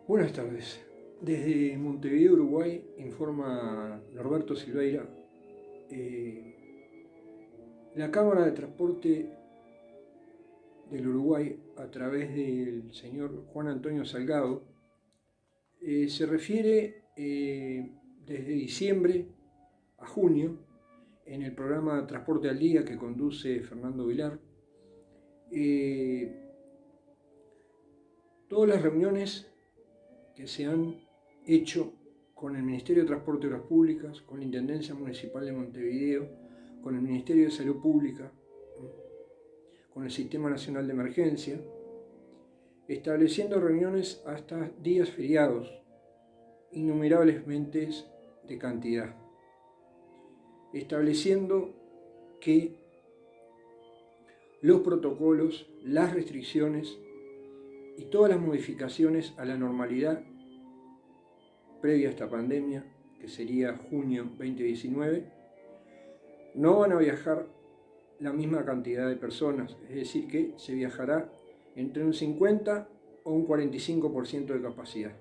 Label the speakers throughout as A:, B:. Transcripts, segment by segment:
A: Buenas tardes. Desde Montevideo, Uruguay, informa Norberto Silveira. Eh, la Cámara de Transporte del Uruguay, a través del señor Juan Antonio Salgado, se refiere desde diciembre a junio, en el programa Transporte al Día que conduce Fernando Vilar, todas las reuniones que se han hecho con el Ministerio de Transporte y Obras Públicas, con la Intendencia Municipal de Montevideo, con el Ministerio de Salud Pública, con el Sistema Nacional de Emergencia, estableciendo reuniones hasta días feriados, innumerables mentes de cantidad, estableciendo que los protocolos, las restricciones y todas las modificaciones a la normalidad previa a esta pandemia, que sería junio 2019, no van a viajar la misma cantidad de personas, es decir, que se viajará entre un 50 o un 45% de capacidad.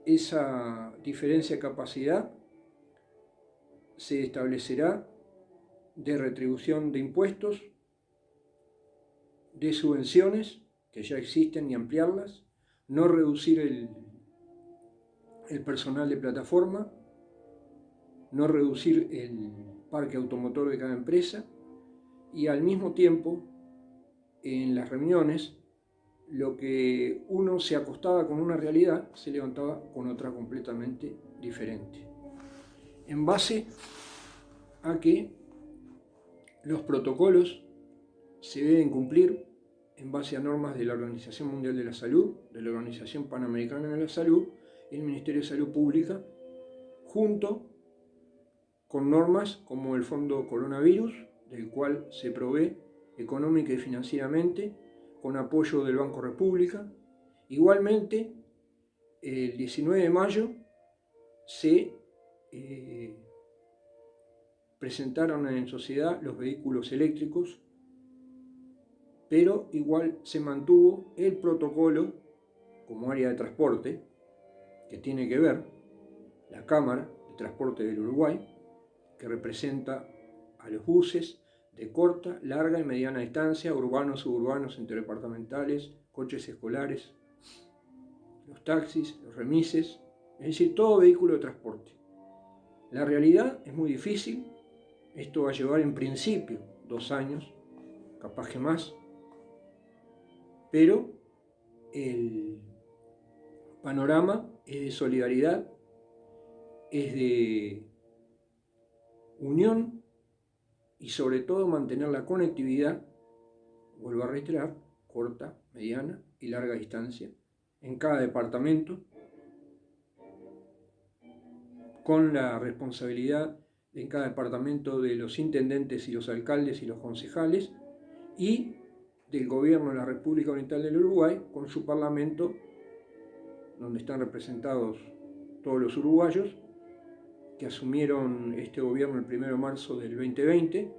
A: Esa diferencia de capacidad se establecerá de retribución de impuestos, de subvenciones que ya existen y ampliarlas, no reducir el personal de plataforma, no reducir el parque automotor de cada empresa y al mismo tiempo en las reuniones lo que uno se acostaba con una realidad se levantaba con otra completamente diferente, en base a que los protocolos se deben cumplir en base a normas de la Organización Mundial de la Salud, de la Organización Panamericana de la Salud y el Ministerio de Salud Pública, junto con normas como el Fondo Coronavirus, del cual se provee económica y financieramente, con apoyo del Banco República. Igualmente, el 19 de mayo se presentaron en sociedad los vehículos eléctricos, pero igual se mantuvo el protocolo como área de transporte que tiene que ver la Cámara de Transporte del Uruguay, que representa a los buses de corta, larga y mediana distancia, urbanos, suburbanos, interdepartamentales, coches escolares, los taxis, los remises, es decir, todo vehículo de transporte. La realidad es muy difícil, esto va a llevar en principio 2 años, capaz que más, pero el panorama es de solidaridad, es de unión y sobre todo mantener la conectividad, vuelvo a reiterar, corta, mediana y larga distancia en cada departamento, con la responsabilidad en cada departamento de los intendentes y los alcaldes y los concejales y del gobierno de la República Oriental del Uruguay con su parlamento, donde están representados todos los uruguayos que asumieron este gobierno el 1 de marzo del 2020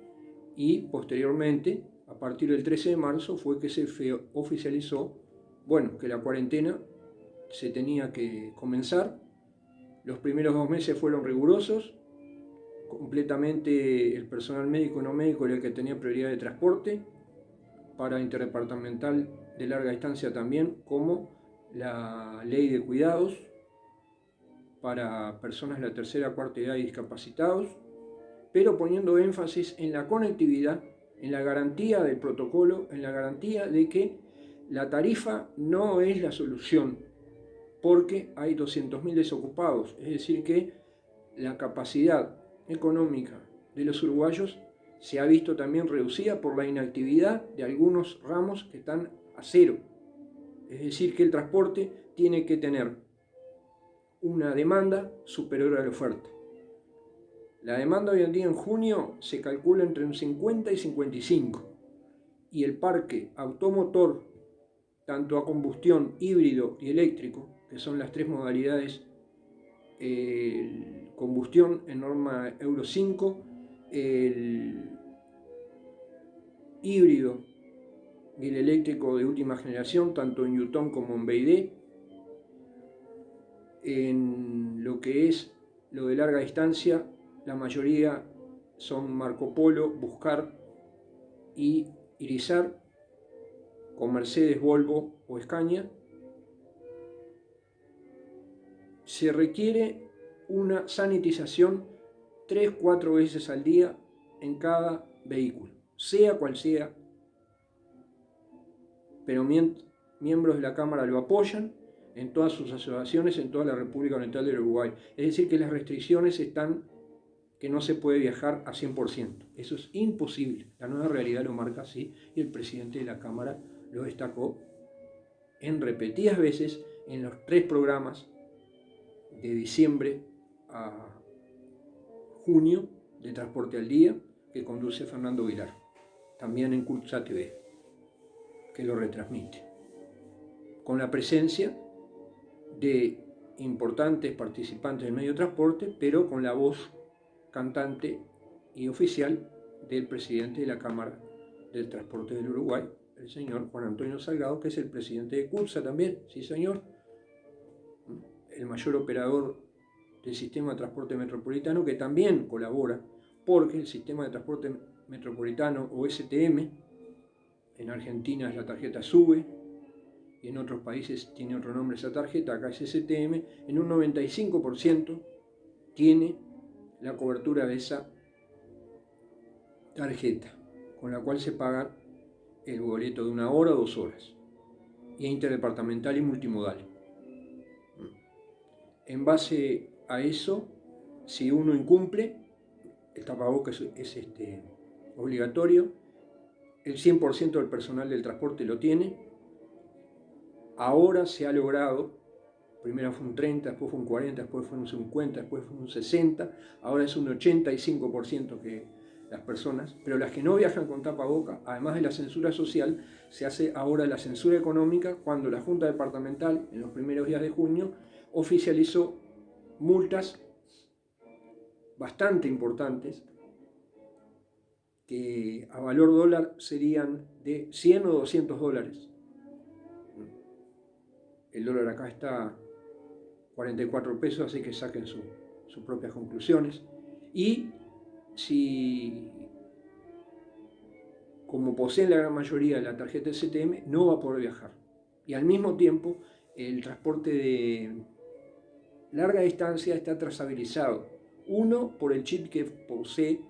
A: y posteriormente, a partir del 13 de marzo, fue que se oficializó, que la cuarentena se tenía que comenzar. Los primeros 2 meses fueron rigurosos, completamente el personal médico y no médico era el que tenía prioridad de transporte, para interdepartamental de larga distancia también, como la ley de cuidados para personas de la tercera, cuarta edad y discapacitados, pero poniendo énfasis en la conectividad, en la garantía del protocolo, en la garantía de que la tarifa no es la solución, porque hay 200.000 desocupados, es decir que la capacidad económica de los uruguayos se ha visto también reducida por la inactividad de algunos ramos que están a cero. Es decir que el transporte tiene que tener una demanda superior a la oferta. La demanda hoy en día en junio se calcula entre un 50 y 55 y el parque automotor, tanto a combustión, híbrido y eléctrico, que son las 3 modalidades, combustión en norma Euro 5, el híbrido y el eléctrico de última generación, tanto en Yutong como en BYD. En lo que es lo de larga distancia, la mayoría son Marco Polo, Buscar y Irizar, con Mercedes, Volvo o Scania. Se requiere una sanitización 3-4 veces al día en cada vehículo, sea cual sea, pero miembros de la Cámara lo apoyan en todas sus asociaciones en toda la República Oriental del Uruguay. Es decir, que las restricciones están que no se puede viajar a 100%. Eso es imposible. La nueva realidad lo marca así y el presidente de la Cámara lo destacó en repetidas veces en los 3 programas de diciembre a junio de Transporte al Día que conduce Fernando Vilar, también en CUTSA TV, que lo retransmite, con la presencia de importantes participantes del medio de transporte, pero con la voz cantante y oficial del presidente de la Cámara del Transporte del Uruguay, el señor Juan Antonio Salgado, que es el presidente de CUTSA también, sí señor, el mayor operador del sistema de transporte metropolitano, que también colabora, porque el sistema de transporte metropolitano, o STM, en Argentina es la tarjeta SUBE, y en otros países tiene otro nombre esa tarjeta, acá es STM, en un 95% tiene la cobertura de esa tarjeta, con la cual se paga el boleto de 1 hora o 2 horas, y es interdepartamental y multimodal. En base a eso, si uno incumple, el tapabocas es obligatorio, el 100% del personal del transporte lo tiene. Ahora se ha logrado, primero fue un 30, después fue un 40, después fue un 50, después fue un 60, ahora es un 85% que las personas, pero las que no viajan con tapaboca, además de la censura social, se hace ahora la censura económica cuando la Junta Departamental, en los primeros días de junio, oficializó multas bastante importantes que a valor dólar serían de 100 o 200 dólares. El dólar acá está 44 pesos, así que saquen sus propias conclusiones. Y si, como poseen la gran mayoría de la tarjeta STM, no va a poder viajar. Y al mismo tiempo, el transporte de larga distancia está trazabilizado. Uno, por el chip que posee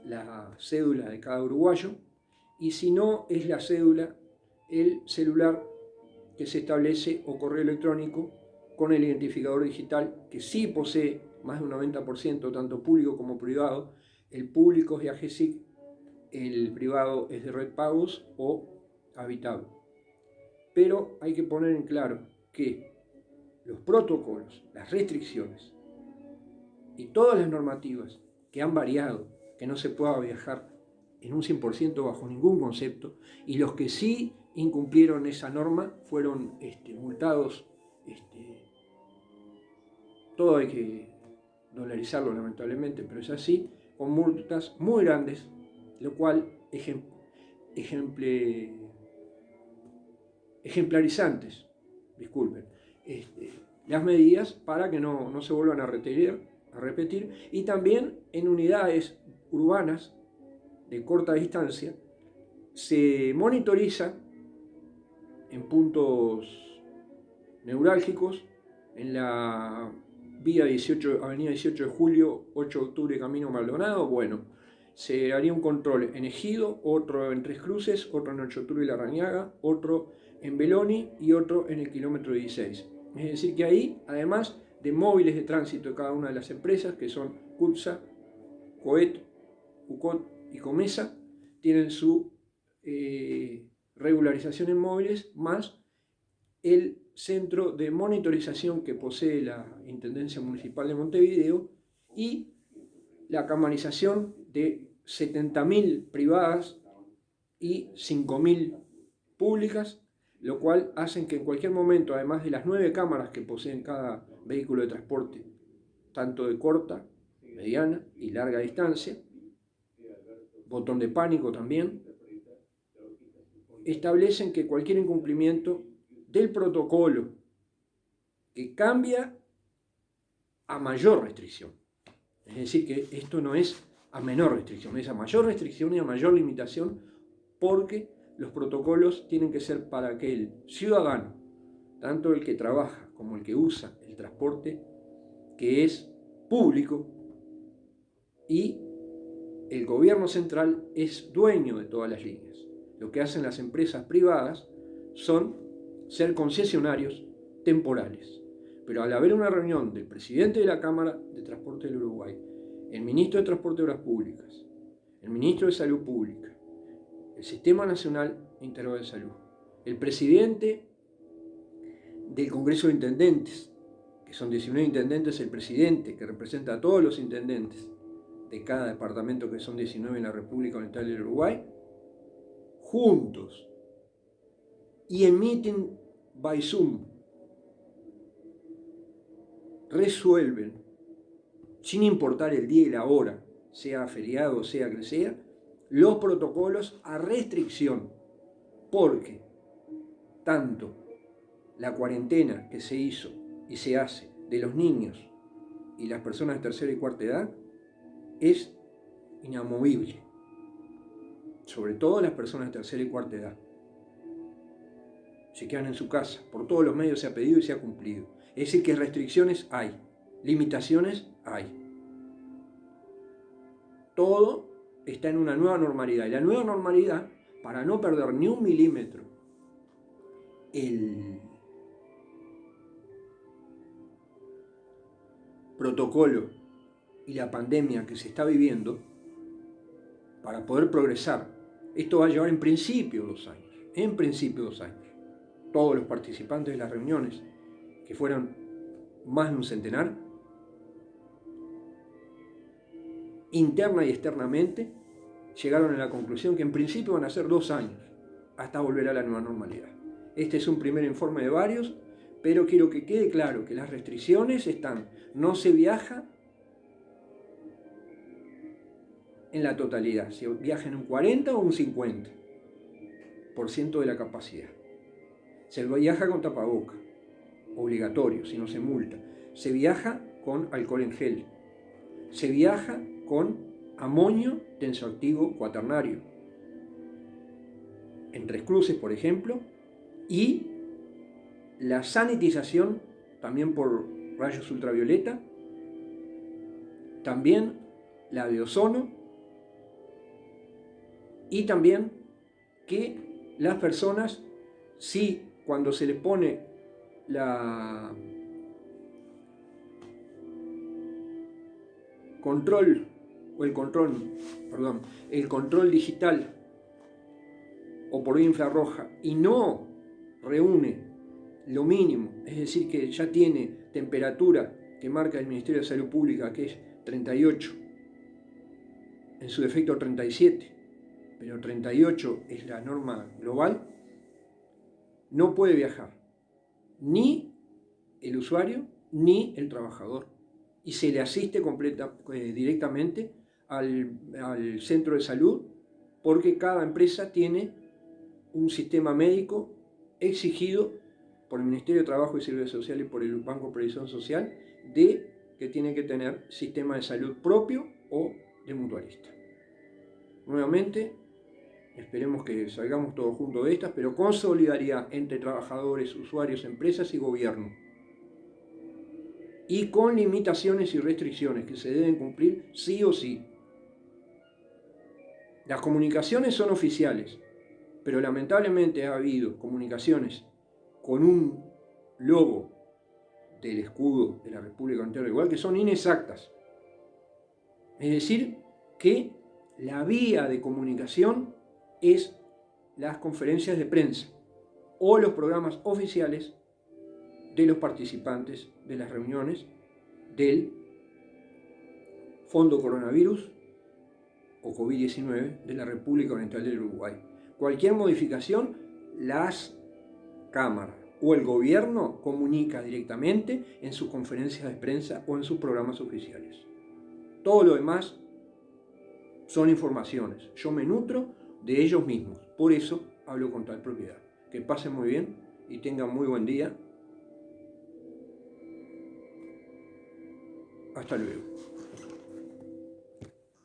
A: la cédula de cada uruguayo, y si no es la cédula, el celular que se establece o correo electrónico con el identificador digital, que sí posee más de un 90%, tanto público como privado. El público es de AGESIC, el privado es de Red Pagos o Habitable. Pero hay que poner en claro que los protocolos, las restricciones y todas las normativas que han variado, que no se pueda viajar en un 100% bajo ningún concepto, y los que sí incumplieron esa norma fueron multados. Todo hay que dolarizarlo lamentablemente, pero es así, con multas muy grandes, lo cual ejemplarizantes, disculpen, las medidas para que no se vuelvan a repetir, y también en unidades urbanas de corta distancia se monitoriza en puntos neurálgicos, en la vía 18, avenida 18 de julio, 8 de octubre, camino Maldonado. Bueno, se haría un control en Ejido, otro en Tres Cruces, otro en 8 de octubre y La Rañaga, otro en Beloni y otro en el kilómetro 16. Es decir que ahí, además de móviles de tránsito de cada una de las empresas, que son CUTSA, COET, UCOT y COMESA, tienen su regularización en móviles, más el centro de monitorización que posee la Intendencia Municipal de Montevideo y la camarización de 70.000 privadas y 5.000 públicas, lo cual hacen que en cualquier momento, además de las 9 cámaras que poseen cada vehículo de transporte, tanto de corta, mediana y larga distancia, botón de pánico también, establecen que cualquier incumplimiento del protocolo que cambia a mayor restricción, es decir, que esto no es a menor restricción, es a mayor restricción y a mayor limitación, porque los protocolos tienen que ser para que el ciudadano, tanto el que trabaja como el que usa el transporte, que es público, y el gobierno central es dueño de todas las líneas. Lo que hacen las empresas privadas son ser concesionarios temporales. Pero al haber una reunión del presidente de la Cámara de Transporte del Uruguay, el ministro de Transporte y Obras Públicas, el ministro de Salud Pública, el Sistema Nacional Integrado de Salud, el presidente del Congreso de Intendentes, que son 19 intendentes, el presidente que representa a todos los intendentes de cada departamento, que son 19 en la República Oriental del Uruguay, juntos, y emiten by Zoom, resuelven, sin importar el día y la hora, sea feriado o sea que sea, los protocolos a restricción, porque tanto la cuarentena que se hizo y se hace de los niños y las personas de tercera y cuarta edad es inamovible, sobre todo las personas de tercera y cuarta edad. Se quedan en su casa, por todos los medios se ha pedido y se ha cumplido. Es decir, que restricciones hay, limitaciones hay. Todo está en una nueva normalidad. Y la nueva normalidad, para no perder ni un milímetro el protocolo y la pandemia que se está viviendo, para poder progresar, esto va a llevar en principio 2 años. En principio 2 años. Todos los participantes de las reuniones, que fueron más de un centenar, interna y externamente, llegaron a la conclusión que en principio van a ser 2 años hasta volver a la nueva normalidad. Este es un primer informe de varios, pero quiero que quede claro que las restricciones están, no se viaja en la totalidad, se viaja en un 40 o un 50% de la capacidad. Se viaja con tapaboca, obligatorio, si no se multa. Se viaja con alcohol en gel. Se viaja con amonio tensoactivo cuaternario, en 3 cruces, por ejemplo, y la sanitización también por rayos ultravioleta, también la de ozono, y también que las personas, si cuando se les pone el control digital o por vía infrarroja y no reúne lo mínimo, es decir, que ya tiene temperatura que marca el Ministerio de Salud Pública, que es 38, en su defecto 37, pero 38 es la norma global, no puede viajar ni el usuario ni el trabajador, y se le asiste directamente al centro de salud, porque cada empresa tiene un sistema médico exigido por el Ministerio de Trabajo y Servicios Sociales y por el Banco de Previsión Social, de que tiene que tener sistema de salud propio o de mutualista. Nuevamente, esperemos que salgamos todos juntos de estas, pero con solidaridad entre trabajadores, usuarios, empresas y gobierno. Y con limitaciones y restricciones que se deben cumplir sí o sí. Las comunicaciones son oficiales, pero lamentablemente ha habido comunicaciones con un logo del escudo de la República Oriental del Uruguay que son inexactas. Es decir, que la vía de comunicación es las conferencias de prensa o los programas oficiales de los participantes de las reuniones del Fondo Coronavirus o COVID-19 de la República Oriental del Uruguay. Cualquier modificación, las cámaras o el gobierno comunica directamente en sus conferencias de prensa o en sus programas oficiales. Todo lo demás son informaciones. Yo me nutro de ellos mismos. Por eso hablo con tal propiedad. Que pasen muy bien y tengan muy buen día. Hasta luego.